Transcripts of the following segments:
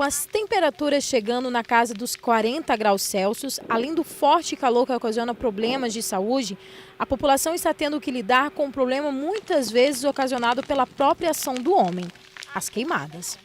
Com as temperaturas chegando na casa dos 40 graus Celsius, além do forte calor que ocasiona problemas de saúde, a população está tendo que lidar com um problema muitas vezes ocasionado pela própria ação do homem, as queimadas.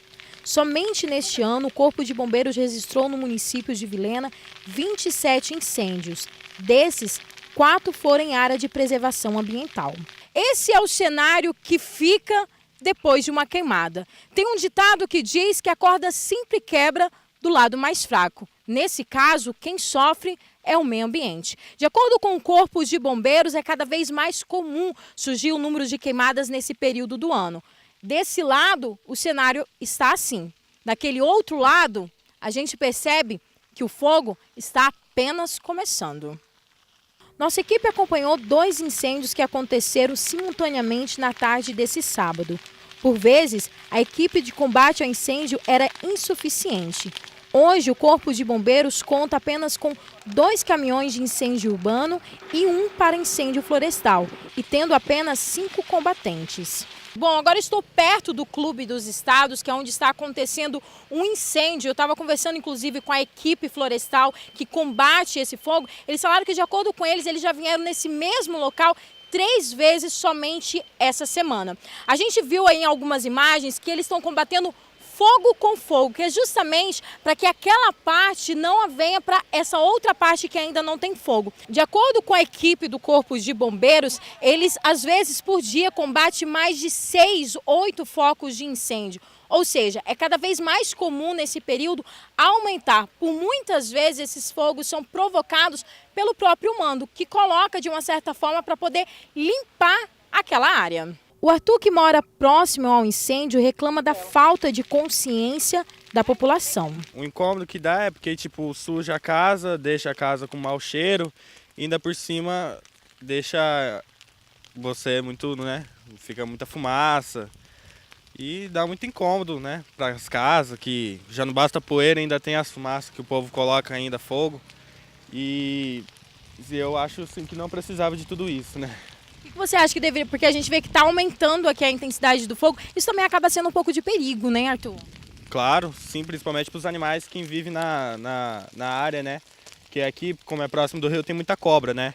Somente neste ano, o Corpo de Bombeiros registrou no município de Vilhena 27 incêndios. Desses, 4 foram em área de preservação ambiental. Esse é o cenário que fica depois de uma queimada. Tem um ditado que diz que a corda sempre quebra do lado mais fraco. Nesse caso, quem sofre é o meio ambiente. De acordo com o Corpo de Bombeiros, é cada vez mais comum surgir o número de queimadas nesse período do ano. Desse lado, o cenário está assim. Daquele outro lado, a gente percebe que o fogo está apenas começando. Nossa equipe acompanhou 2 incêndios que aconteceram simultaneamente na tarde desse sábado. Por vezes, a equipe de combate ao incêndio era insuficiente. Hoje, o Corpo de Bombeiros conta apenas com 2 caminhões de incêndio urbano e 1 para incêndio florestal, e tendo apenas 5 combatentes. Bom, agora estou perto do Clube dos Estados, que é onde está acontecendo um incêndio. Eu estava conversando, inclusive, com a equipe florestal que combate esse fogo. Eles falaram que, de acordo com eles já vieram nesse mesmo local 3 vezes somente essa semana. A gente viu aí em algumas imagens que eles estão combatendo fogo com fogo, que é justamente para que aquela parte não venha para essa outra parte que ainda não tem fogo. De acordo com a equipe do Corpo de Bombeiros, eles às vezes por dia combatem mais de 6, 8 focos de incêndio. Ou seja, é cada vez mais comum nesse período aumentar. Por muitas vezes esses fogos são provocados pelo próprio humano, que coloca de uma certa forma para poder limpar aquela área. O Arthur, que mora próximo ao incêndio, reclama da falta de consciência da população. O incômodo que dá é porque tipo suja a casa, deixa a casa com mau cheiro, e ainda por cima deixa você muito, né? Fica muita fumaça e dá muito incômodo, né? Para as casas, que já não basta poeira, ainda tem as fumaças que o povo coloca ainda fogo. E eu acho assim, que não precisava de tudo isso, né? O que você acha que deveria, porque a gente vê que está aumentando aqui a intensidade do fogo, isso também acaba sendo um pouco de perigo, né, Arthur? Claro, sim, principalmente para os animais que vivem na área, né? Que aqui, como é próximo do rio, tem muita cobra, né?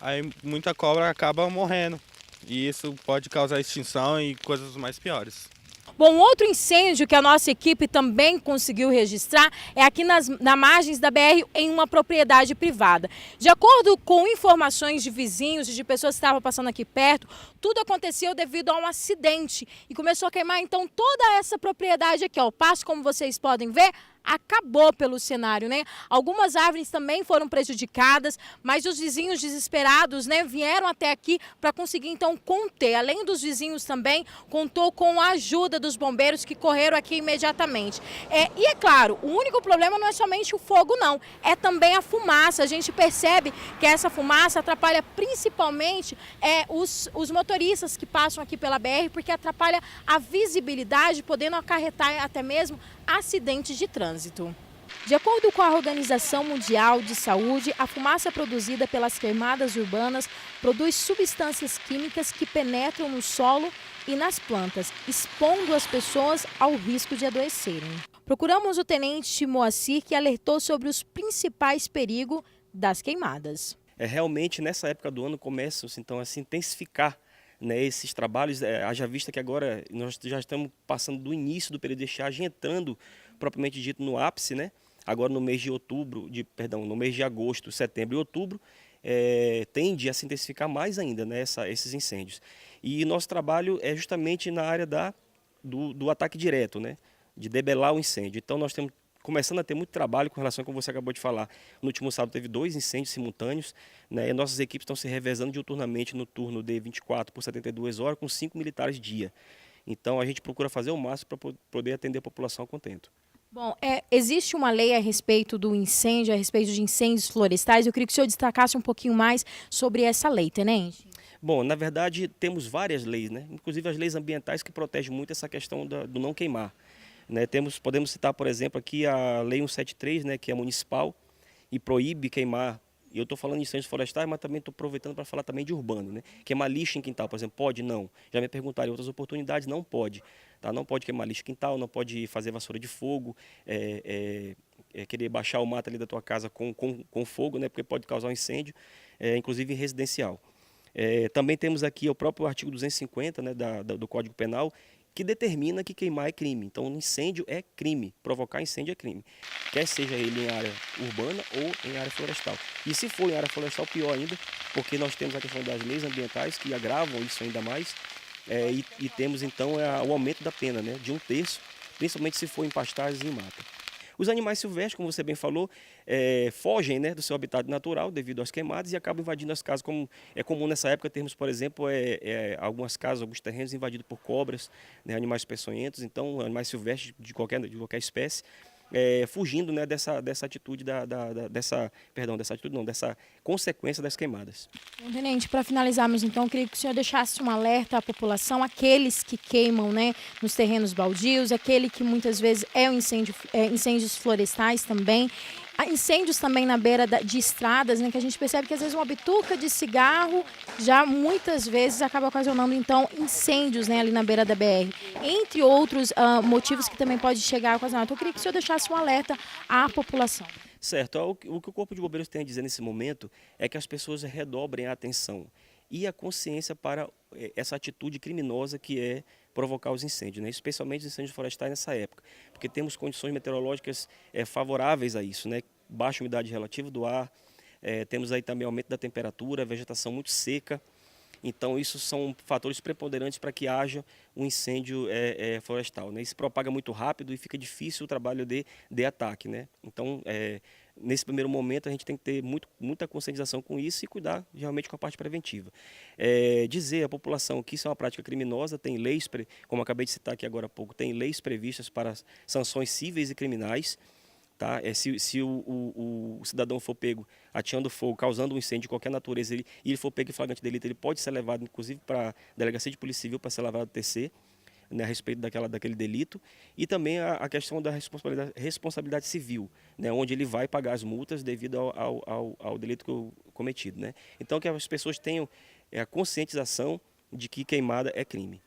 Aí muita cobra acaba morrendo e isso pode causar extinção e coisas mais piores. Bom, outro incêndio que a nossa equipe também conseguiu registrar é aqui na margens da BR, em uma propriedade privada. De acordo com informações de vizinhos e de pessoas que estavam passando aqui perto, tudo aconteceu devido a um acidente e começou a queimar então toda essa propriedade aqui. Ó. O pasto, como vocês podem ver, acabou pelo cenário, né? Algumas árvores também foram prejudicadas, mas os vizinhos desesperados, né, vieram até aqui para conseguir então conter. Além dos vizinhos também, contou com a ajuda dos bombeiros que correram aqui imediatamente. E é claro, o único problema não é somente o fogo não, é também a fumaça. A gente percebe que essa fumaça atrapalha principalmente os motoristas que passam aqui pela BR, porque atrapalha a visibilidade, podendo acarretar até mesmo acidentes de trânsito. De acordo com a Organização Mundial de Saúde, a fumaça produzida pelas queimadas urbanas produz substâncias químicas que penetram no solo e nas plantas, expondo as pessoas ao risco de adoecerem. Procuramos o tenente Moacir, que alertou sobre os principais perigos das queimadas. Realmente nessa época do ano começam então a se intensificar, né, esses trabalhos, haja vista que agora nós já estamos passando do início do período de estiagem, entrando propriamente dito no ápice, né? Agora no mês de no mês de agosto, setembro e outubro, tende a se intensificar mais ainda, né, esses incêndios. E nosso trabalho é justamente na área do ataque direto, né, de debelar o incêndio. Então nós estamos começando a ter muito trabalho com relação ao que você acabou de falar. No último sábado teve 2 incêndios simultâneos, né, e nossas equipes estão se revezando diuturnamente no turno de 24 por 72 horas com 5 militares dia. Então a gente procura fazer o máximo para poder atender a população a contento. Bom, existe uma lei a respeito do incêndio, a respeito de incêndios florestais. Eu queria que o senhor destacasse um pouquinho mais sobre essa lei, tenente. Bom, na verdade temos várias leis, né? Inclusive as leis ambientais que protegem muito essa questão do não queimar. Né, podemos citar, por exemplo, aqui a Lei 173, né, que é municipal e proíbe queimar. Eu estou falando de incêndios florestais, mas também estou aproveitando para falar também de urbano. Né? Queimar lixo em quintal, por exemplo, pode? Não. Já me perguntaram em outras oportunidades, não pode. tá? Não pode queimar lixo quintal, não pode fazer vassoura de fogo, querer baixar o mato ali da tua casa com fogo, né? Porque pode causar um incêndio, inclusive em residencial. Também temos aqui o próprio artigo 250, né, do Código Penal, que determina que queimar é crime. Então, incêndio é crime, provocar incêndio é crime, quer seja ele em área urbana ou em área florestal. E se for em área florestal, pior ainda, porque nós temos a questão das leis ambientais que agravam isso ainda mais, e temos então o aumento da pena, né, de 1/3, principalmente se for em pastagens e em mata. Os animais silvestres, como você bem falou, fogem, né, do seu habitat natural devido às queimadas e acabam invadindo as casas. Como é comum nessa época termos, por exemplo, algumas casas, alguns terrenos invadidos por cobras, né, animais peçonhentos, então animais silvestres de qualquer espécie, fugindo, né, dessa atitude dessa consequência das queimadas. Tenente, para finalizarmos então, eu queria que o senhor deixasse um alerta à população, aqueles que queimam, né, nos terrenos baldios, aquele que muitas vezes incêndios florestais também, há incêndios também na beira de estradas, né, que a gente percebe que às vezes uma bituca de cigarro já muitas vezes acaba ocasionando então incêndios, né, ali na beira da BR, entre outros motivos que também pode chegar a ocasionar. Então eu queria que o senhor deixasse um alerta à população. Certo, o que o Corpo de Bombeiros tem a dizer nesse momento é que as pessoas redobrem a atenção e a consciência para essa atitude criminosa que é provocar os incêndios, né? Especialmente os incêndios florestais nessa época, porque temos condições meteorológicas favoráveis a isso, né? Baixa umidade relativa do ar, temos aí também aumento da temperatura, vegetação muito seca. Então, isso são fatores preponderantes para que haja um incêndio florestal, né? Isso se propaga muito rápido e fica difícil o trabalho de ataque, né? Então, nesse primeiro momento, a gente tem que ter muita conscientização com isso e cuidar realmente com a parte preventiva. Dizer à população que isso é uma prática criminosa, tem leis, como acabei de citar aqui agora há pouco, tem leis previstas para sanções cíveis e criminais. Tá? Se o cidadão for pego ateando fogo, causando um incêndio de qualquer natureza, e ele for pego em flagrante de delito, ele pode ser levado, inclusive, para a Delegacia de Polícia Civil para ser levado ao TC, né, a respeito daquele delito. E também a questão da responsabilidade civil, né, onde ele vai pagar as multas devido ao delito cometido. Né? Então, que as pessoas tenham a conscientização de que queimada é crime.